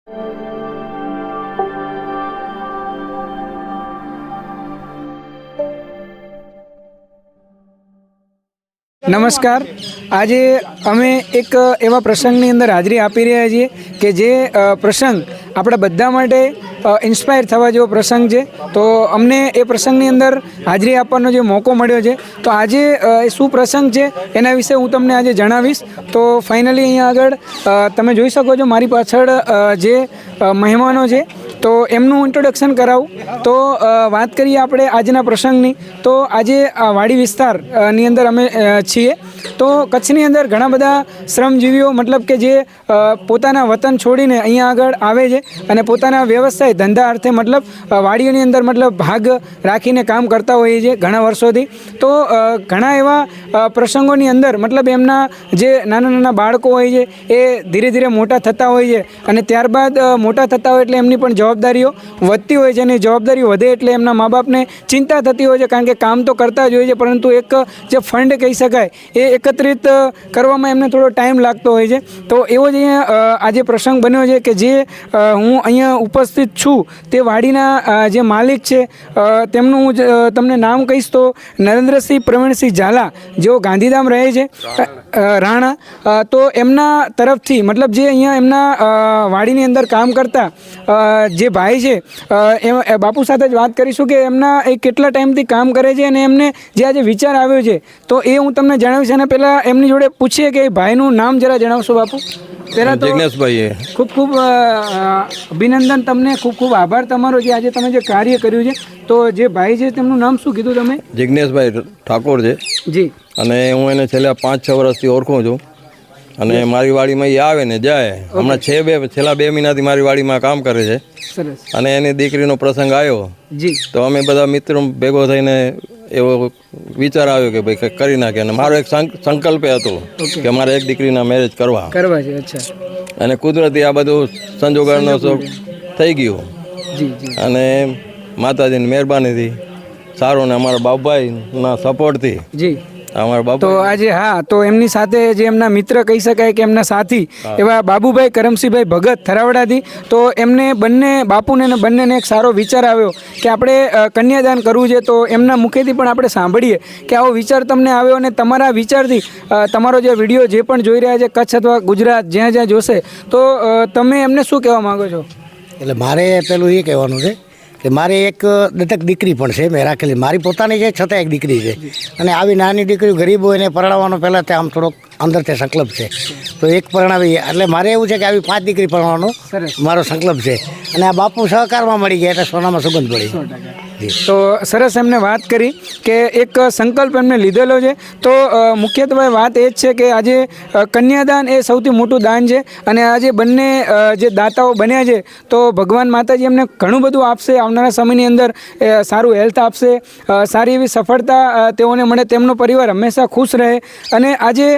નમસ્કાર. આજે અમે એક એવા પ્રસંગની અંદર હાજરી આપી રહ્યા છીએ કે જે પ્રસંગ આપણા બધા માટે ઇન્સ્પાયર થવા જેવો પ્રસંગ છે. તો અમને એ પ્રસંગની અંદર હાજરી આપવાનો જે મોકો મળ્યો છે, તો આજે એ શું પ્રસંગ છે એના વિશે હું તમને આજે જણાવીશ. તો ફાઇનલી અહીંયા આગળ તમે જોઈ શકો છો મારી પાછળ જે મહેમાનો છે, તો એમનું ઇન્ટ્રોડક્શન કરાવું. તો વાત કરીએ આપણે આજના પ્રસંગની, તો આજે વાડી વિસ્તારની અંદર અમે છીએ. તો કચ્છની અંદર ઘણા બધા શ્રમજીવીઓ મતલબ કે જે પોતાના વતન છોડીને અહીંયા આગળ આવે છે અને પોતાના વ્યવસાય ધંધા અર્થે મતલબ વાડીઓની અંદર મતલબ ભાગ રાખીને કામ કરતા હોઈએ છીએ ઘણા વર્ષોથી. તો ઘણા એવા પ્રસંગોની અંદર મતલબ એમના જે નાના નાના બાળકો હોય છે એ ધીરે ધીરે મોટા થતા હોય છે અને ત્યારબાદ મોટા થતા હોય એટલે એમની પણ જવાબદારીઓ વધતી હોય છે અને જવાબદારીઓ વધે એટલે એમના મા બાપને ચિંતા થતી હોય છે, કારણ કે કામ તો કરતા જ હોય છે પરંતુ એક જે ફંડ કહી શકાય એ એકત્રિત કરવામાં એમને થોડો ટાઈમ લાગતો હોય છે. તો એવો જ અહીંયા આજે પ્રસંગ બન્યો છે કે જે હું અહીંયા ઉપસ્થિત છું તે વાડીના જે માલિક છે તેમનું હું તમને નામ કહીશ તો નરેન્દ્રસિંહ પ્રવીણસિંહ ઝાલા, જેઓ ગાંધીધામ રહે છે, રાણા. તો એમના તરફથી મતલબ જે અહીંયા એમના વાડીની અંદર કામ કરતા જે ભાઈ છે એ બાપુ સાથે જ વાત કરીશું કે એમના એ કેટલા ટાઈમથી કામ કરે છે અને એમને જે આજે વિચાર આવ્યો છે તો એ હું તમને જણાવીશ. અને પહેલાં એમની જોડે પૂછીએ કે ભાઈનું નામ જરા જણાવશો બાપુ. પહેલાં તો જિગ્નેશભાઈ, ખૂબ ખૂબ અભિનંદન તમને, ખૂબ ખૂબ આભાર તમારો જે આજે તમે જે કાર્ય કર્યું છે. તો જે ભાઈ છે તેમનું નામ શું કીધું તમે? જિગ્નેશભાઈ ઠાકોર છે જી. અને હું એને છેલ્લા 5-6 વર્ષથી ઓળખું છું અને મારી વાડીમાં એ આવે ને જાય. હમણાં છેલ્લા 2 મહિનાથી મારી વાડીમાં કામ કરે છે. અને એની દીકરીનો પ્રસંગ આવ્યો તો અમે બધા મિત્રો ભેગો થઈને એવો વિચાર આવ્યો કે ભાઈ કંઈક કરી નાખે. અને મારો એક સંકલ્પ હતો કે મારે એક દીકરીના મેરેજ કરવા છે. અને કુદરતી આ બધું સંજોગોનો શોખ થઈ ગયું અને માતાજીની મહેરબાનીથી સારો ને અમારા બાપભાઈના સપોર્ટથી જી તો આજે તો એમની સાથે જે એમના મિત્ર કહી શકાય કે એમના સાથી એવા બાબુભાઈ કરમસિંહભાઈ ભગત થરાવડાથી, તો એમને બંને બાપુને અને બંનેને એક સારો વિચાર આવ્યો કે આપણે કન્યાદાન કરવું છે. તો એમના મુખેથી પણ આપણે સાંભળીએ કે આવો વિચાર તમને આવ્યો અને તમારા વિચારથી તમારો જે વિડીયો જે પણ જોઈ રહ્યા છે કચ્છ અથવા ગુજરાત જ્યાં જ્યાં જોશે, તો તમે એમને શું કહેવા માગો છો? એટલે મારે પેલું એ કહેવાનું છે કે મારે એક દત્તક દીકરી પણ છે, મેં રાખેલી. મારી પોતાની છે છતાં એક દીકરી છે અને આવી નાની દીકરી ગરીબ હોય એને પરણાવવાનો પહેલાં તે આમ થોડોક અંદરથી સંકલ્પ છે. તો એક પરણાવી એટલે મારે એવું છે કે આવી 5 દીકરી પરણવાનો મારો સંકલ્પ છે. અને આ બાપુ સહકારમાં મળી ગયા એટલે સોનામાં સુગંધ પડી. તો સરસ એમને વાત કરી કે એક સંકલ્પ એમને લીધેલો છે. તો મુખ્યત્વે વાત એ જ છે કે આજે કન્યાદાન એ સૌથી મોટું દાન છે અને આજે બંને જે દાતાઓ બન્યા છે તો ભગવાન માતાજી એમને ઘણું બધું આપશે. આવનારા સમયની અંદર સારું હેલ્થ આપશે, સારી એવી સફળતા તેઓને મળે, તેમનો પરિવાર હંમેશા ખુશ રહે. અને આજે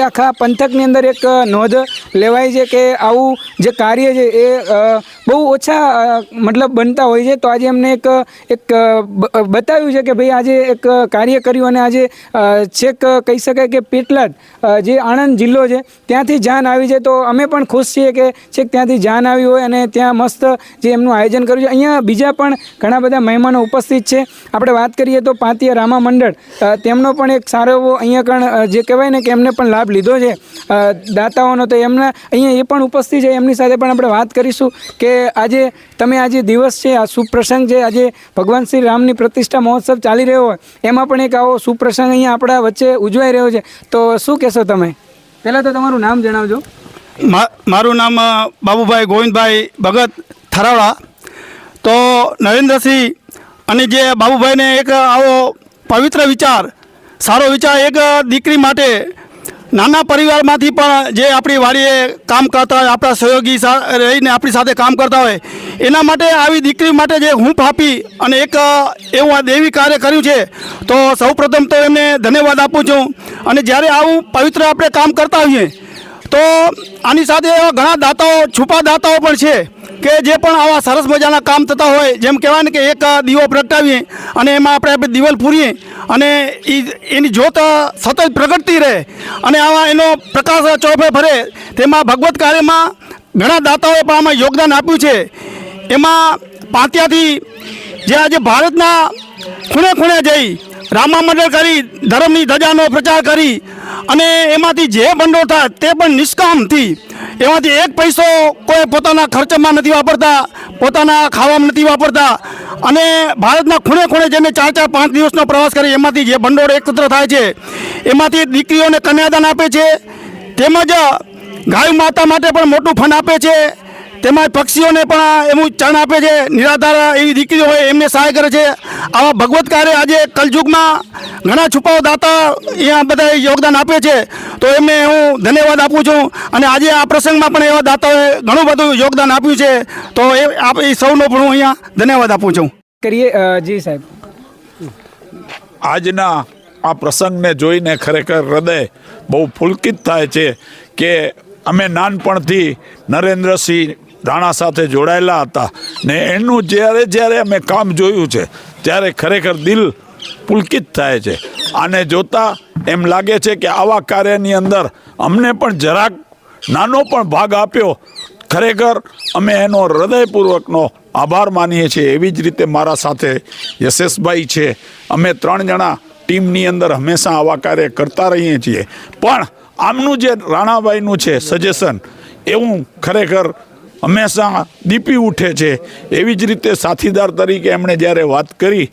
આખા પંથકની અંદર એક નોંધ લેવાય છે કે આવું જે કાર્ય છે એ બહુ ઓછા મતલબ બનતા હોય છે. તો આજે એમને એક બતાવ્યું છે કે ભાઈ આજે એક કાર્ય કર્યું અને આજે છેક કહી શકાય કે પેટલાદ જે આણંદ જિલ્લો છે ત્યાંથી જાન આવી છે. તો અમે પણ ખુશ છીએ કે છેક ત્યાંથી જાન આવી હોય અને ત્યાં મસ્ત જે એમનું આયોજન કર્યું છે. અહીંયા બીજા પણ ઘણા બધા મહેમાનો ઉપસ્થિત છે. આપણે વાત કરીએ તો પાંતિયા રામા મંડળ, તેમનો પણ એક સારો એવો અહીંયા કણ જે કહેવાય ને કે એમને પણ લાભ લીધો છે દાતાઓનો. તો એમના અહીંયા એ પણ ઉપસ્થિત છે, એમની સાથે પણ આપણે વાત કરીશું કે આજે તમે આજે દિવસ છે, આ સુપ્રસંગ છે, આજે ભગવાન શ્રી રામની પ્રતિષ્ઠા મહોત્સવ ચાલી રહ્યો હોય એમાં પણ એક આવો સુપ્રસંગ અહીંયા આપણા વચ્ચે ઉજવાઈ રહ્યો છે. તો શું કહેશો તમે? પહેલાં તો તમારું નામ જણાવજો. મારું નામ બાબુભાઈ ગોવિંદભાઈ ભગત થરાવડા. તો નરેન્દ્રસિંહ અને જે બાબુભાઈને એક આવો પવિત્ર વિચાર, સારો વિચાર, એક દીકરી માટે નાના પરિવારમાંથી પણ જે આપણી વાડીએ કામ કરતા હોય, આપણા સહયોગી રહીને આપણી સાથે કામ કરતા હોય, એના માટે આવી દીકરી માટે જે હૂંફ આપી અને એક એવું આ દેવી કાર્ય કર્યું છે. તો સૌપ્રથમ તો એમને ધન્યવાદ આપું છું. અને જ્યારે આવું પવિત્ર આપણે કામ કરતા હોઈએ તો આની સાથે એવા ઘણા દાતાઓ, છુપા દાતાઓ પણ છે કે જે પણ આવા સરસ મજાના કામ થતા હોય. જેમ કહેવાય ને કે એક દીવો પ્રગટાવીએ અને એમાં આપણે દિવેલ પૂરીએ અને એની જ્યોત સતત પ્રગટતી રહે અને આવા એનો પ્રકાશ ચોફે ફરે. તેમાં ભગવત કાર્યમાં ઘણા દાતાઓએ પણ આમાં યોગદાન આપ્યું છે. એમાં પાટિયાથી જે આજે ભારતના ખૂણે ખૂણે જઈ રામા મંડળ કરી ધર્મની ધજાનો પ્રચાર કરી અને એમાંથી જે ભંડોળ થાય તે પણ નિષ્કામથી એમાંથી એક પૈસો કોઈ પોતાના ખર્ચમાં નથી વાપરતા, પોતાના ખાવામાં નથી વાપરતા અને ભારતના ખૂણે ખૂણે જઈને 4-5 દિવસનો પ્રવાસ કરી એમાંથી જે ભંડોળ એકત્ર થાય છે એમાંથી દીકરીઓને કન્યાદાન આપે છે. તેમજ ગાય માતા માટે પણ મોટું ફંડ આપે છે. તેમજ પક્ષીઓને પણ એવું ચણ આપે છે. નિરાધાર એવી દીકરીઓ હોય એમને સહાય કરે છે. આવા ભગવત કાર્ય આજે કલયુગમાં ઘણા છુપાઓ દાતા અહીંયા બધા યોગદાન આપે છે. તો એમને હું ધન્યવાદ આપું છું અને આજે આ પ્રસંગમાં પણ એવા દાતાઓએ ઘણું બધું યોગદાન આપ્યું છે. તો એ સૌનો પણ હું અહીંયા ધન્યવાદ આપું છું. કરીએ જી સાહેબ. આજના આ પ્રસંગને જોઈને ખરેખર હૃદય બહુ પુલકિત થાય છે કે અમે નાનપણથી નરેન્દ્રસિંહ રાણા સાથે જોડાયેલા હતા ને એનું જ્યારે અમે કામ જોયું છે ત્યારે ખરેખર દિલ પુલકિત થાય છે. આને જોતાં એમ લાગે છે કે આવા કાર્યની અંદર અમને પણ જરાક નાનો પણ ભાગ આપ્યો. ખરેખર અમે એનો હૃદયપૂર્વકનો આભાર માનીએ છીએ. એવી જ રીતે મારા સાથે યશેશભાઈ છે. અમે 3 જણા ટીમની અંદર હંમેશા આવા કાર્ય કરતા રહીએ છીએ. પણ આમનું જે રાણાભાઈનું છે સજેશન એવું ખરેખર હંમેશા દીપી ઉઠે છે. એવી જ રીતે સાથીદાર તરીકે એમણે જ્યારે વાત કરી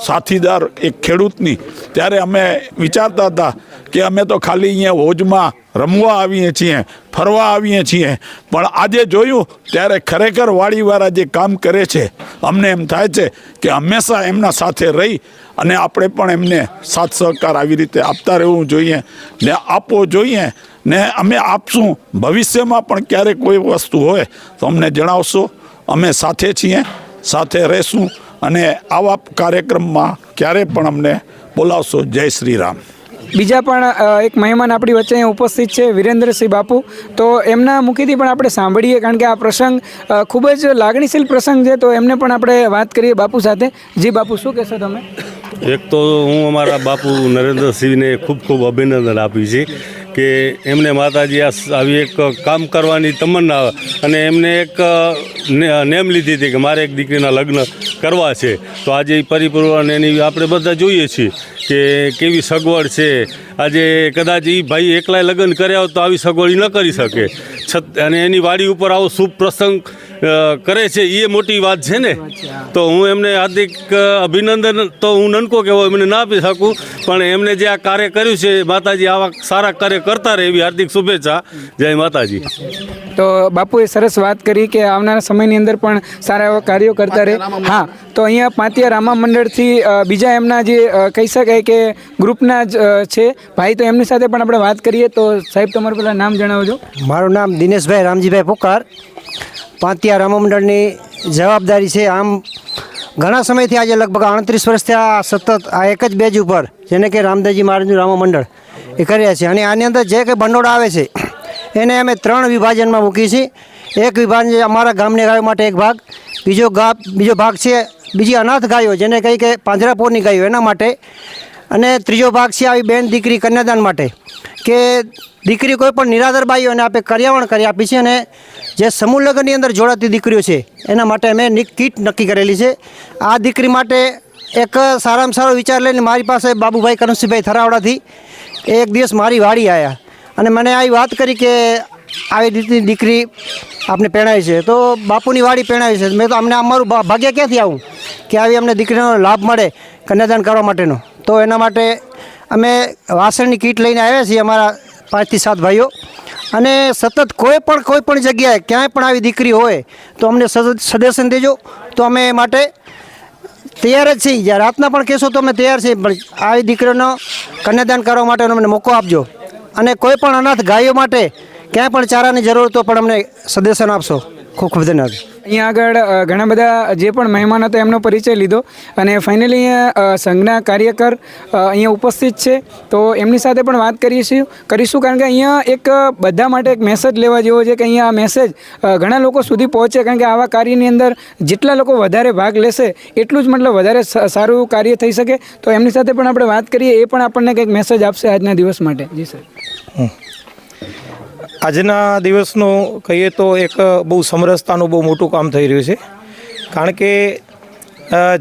સાથીદાર એક ખેડૂતની, ત્યારે અમે વિચારતા હતા કે અમે તો ખાલી અહીંયા હોજમાં રમવા આવીએ છીએ, ફરવા આવીએ છીએ, પણ આજે જોયું ત્યારે ખરેખર વાડીવાળા જે કામ કરે છે અમને એમ થાય છે કે હંમેશા એમના સાથે રહી અને આપણે પણ એમને સાથ સહકાર આવી રીતે આપતા રહેવું જોઈએ ને આપવો જોઈએ ને અમે આપશું. ભવિષ્યમાં પણ ક્યારેક કોઈ વસ્તુ હોય તો અમને જણાવશો. અમે સાથે છીએ, સાથે રહેશું અને આવા કાર્યક્રમમાં ક્યારે પણ અમને બોલાવશો. જય શ્રી રામ. બીજા પણ એક મહેમાન આપણી વચ્ચે અહીંયા ઉપસ્થિત છે, વિરેન્દ્રસિંહ બાપુ. તો એમના મુખેથી પણ આપણે સાંભળીએ, કારણ કે આ પ્રસંગ ખૂબ જ લાગણીશીલ પ્રસંગ છે. તો એમને પણ આપણે વાત કરીએ બાપુ સાથે. જી બાપુ, શું કહેશો તમે? એક તો હું અમારા બાપુ નરેન્દ્રસિંહને ખૂબ ખૂબ અભિનંદન આપી છે કે એમને માતાજી આવી એક કામ કરવાની તમન્ના અને એમને એક નેમ લીધી હતી કે મારે એક દીકરીના લગ્ન કરવા છે. તો આજે એ પરિપૂર્ણ એની આપણે બધા જોઈએ છીએ કે કેવી સગવડ છે. આજે કદાચ એ ભાઈ એકલાય લગ્ન કર્યા હોત તો આવી સગવડ ન કરી શકે, અને એની વાડી ઉપર આવો શુભ પ્રસંગ કરે છે એ મોટી વાત છે ને. તો હું એમને હાર્દિક અભિનંદન તો હું નનકો કહેવો એમને ના આપી શકું, પણ એમને જે આ કાર્ય કર્યું છે માતાજી આવા સારા કાર્ય કરતા રહે એવી હાર્દિક શુભેચ્છા. જય માતાજી. તો બાપુએ સરસ વાત કરી કે આવનારા સમયની અંદર પણ સારા એવા કાર્યો કરતા રહે. હા, તો અહીંયા પાટિયા રામા મંડળથી બીજા એમના જે કહી શકાય કે ગ્રુપના જ છે ભાઈ, તો એમની સાથે પણ આપણે વાત કરીએ. તો સાહેબ, તમારું પહેલાં નામ જણાવજો. મારું નામ દિનેશભાઈ રામજીભાઈ પુકાર. પાટિયા રામા મંડળની જવાબદારી છે. આમ ઘણા સમયથી, આજે લગભગ 38 વર્ષથી આ સતત આ એક જ બેજ ઉપર, જેને કે રામદાસજી મહારાજનું રામા મંડળ એ કર્યા છે. અને આની અંદર જે કંઈ ભંડોળ આવે છે એને અમે 3 વિભાજનમાં મૂકી છીએ. એક વિભાજન અમારા ગામની ગાયો માટે એક ભાગ, બીજો ભાગ છે બીજી અનાથ ગાયો જેને કહી કે પાંજરાપોરની ગાયો એના માટે, અને ત્રીજો ભાગ છે આવી બેન દીકરી કન્યાદાન માટે કે દીકરી કોઈ પણ નિરાધાર બાઈઓને આપણે કરિયાવણ કરી આપી છે. અને જે સમૂહ લગ્નની અંદર જોડાતી દીકરીઓ છે એના માટે અમે કીટ નક્કી કરેલી છે. આ દીકરી માટે એક સારામાં સારો વિચાર લઈને મારી પાસે બાબુભાઈ કરમસિંહભાઈ થરાવડાથી એક દિવસ મારી વાડી આવ્યા અને મને આવી વાત કરી કે આવી રીતની દીકરી આપણે પહેણાવી છે, તો બાપુની વાડી પહેણાવી છે. મેં તો અમને અમારું ભાગ્ય ક્યાંથી આવું કે આવી અમને દીકરીનો લાભ મળે કન્યાદાન કરવા માટેનો. તો એના માટે અમે વાસણની કીટ લઈને આવ્યા છીએ અમારા 5 થી 7 ભાઈઓ. અને સતત કોઈ પણ જગ્યાએ ક્યાંય પણ આવી દીકરી હોય તો અમને સજેશન દેજો, તો અમે એ માટે તૈયાર જ છીએ. જ્યાં રાતના પણ કહેશો તો અમે તૈયાર છીએ, પણ આવી દીકરીઓનો કન્યાદાન કરવા માટેનો અમને મોકો આપજો. અને કોઈ પણ અનાથ ગાયો માટે ક્યાંય પણ ચારાની જરૂર તો પણ અમને સજેશન આપશો. ખૂબ ખૂબ ધન્યવાદ. અહીંયા આગળ ઘણા બધા જે પણ મહેમાન હતા એમનો પરિચય લીધો અને ફાઇનલી અહીંયા સંઘના કાર્યકર અહીંયા ઉપસ્થિત છે. તો એમની સાથે પણ વાત કરીશું, કારણ કે અહીંયા એક બધા માટે એક મેસેજ લેવા જેવો છે કે અહીંયા આ મેસેજ ઘણા લોકો સુધી પહોંચે, કારણ કે આવા કાર્યની અંદર જેટલા લોકો વધારે ભાગ લેશે એટલું જ મતલબ વધારે સારું કાર્ય થઈ શકે. તો એમની સાથે પણ આપણે વાત કરીએ, એ પણ આપણને કંઈક મેસેજ આપશે આજના દિવસ માટે. જી સર. આજના દિવસનું કહીએ તો એક બહુ સમરસતાનું બહુ મોટું કામ થઈ રહ્યું છે, કારણ કે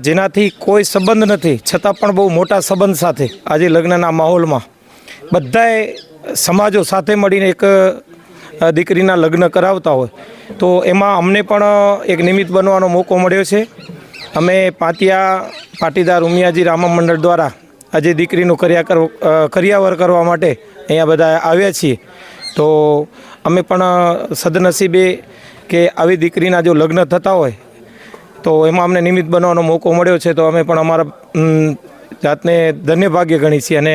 જેનાથી કોઈ સંબંધ નથી છતાં પણ બહુ મોટા સંબંધ સાથે આજે લગ્નના માહોલમાં બધાએ સમાજો સાથે મળીને એક દીકરીના લગ્ન કરાવતા હોય તો એમાં અમને પણ એક નિમિત્ત બનવાનો મોકો મળ્યો છે. અમે પાટિયા પાટીદાર ઉમિયાજી રામા મંડળ દ્વારા આજે દીકરીનું કરિયાવર કરવા માટે અહીંયા બધા આવ્યા છીએ. તો અમે પણ સદનસીબે કે આવી દીકરીના જો લગ્ન થતા હોય તો એમાં અમને નિમિત્ત બનવાનો મોકો મળ્યો છે. તો અમે પણ અમારા જાતને ધન્ય ભાગ્ય ગણી છીએ અને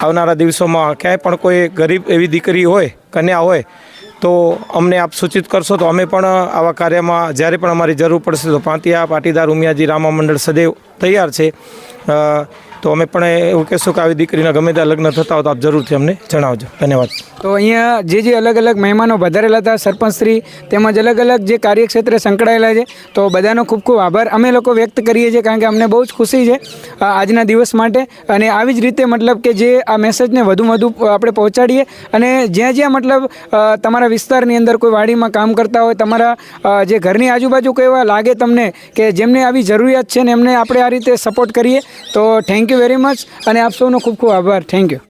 આવનારા દિવસોમાં ક્યાંય પણ કોઈ ગરીબ એવી દીકરી હોય, કન્યા હોય તો અમને આપ સૂચિત કરશો તો અમે પણ આવા કાર્યમાં જ્યારે પણ અમારી જરૂર પડશે તો પાટિયા પાટીદાર ઉમિયાજી રામા મંડળ સદૈવ તૈયાર છે. તો અમે પણ એવું કહેશું કે આવી દીકરીના ગમે ત્યાં લગ્ન થતા હોય તો આપ જરૂરથી અમને જણાવજો. ધન્યવાદ. તો અહીંયા જે અલગ અલગ મહેમાનો વધારેલા હતા, સરપંચશ્રી તેમજ અલગ અલગ જે કાર્યક્ષેત્રે સંકળાયેલા છે, તો બધાનો ખૂબ ખૂબ આભાર અમે લોકો વ્યક્ત કરીએ છીએ, કારણ કે અમને બહુ જ ખુશી છે આજના દિવસ માટે. અને આવી જ રીતે મતલબ કે જે આ મેસેજને વધુ આપણે પહોંચાડીએ અને જ્યાં મતલબ તમારા વિસ્તારની અંદર કોઈ વાડીમાં કામ કરતા હોય, તમારા જે ઘરની આજુબાજુ કોઈ એવા લાગે તમને કે જેમને આવી જરૂરિયાત છે ને એમને આપણે આ રીતે સપોર્ટ કરીએ. તો થેન્ક યુ વેરી મચ અને આપ સૌનો ખૂબ ખૂબ આભાર. Thank you.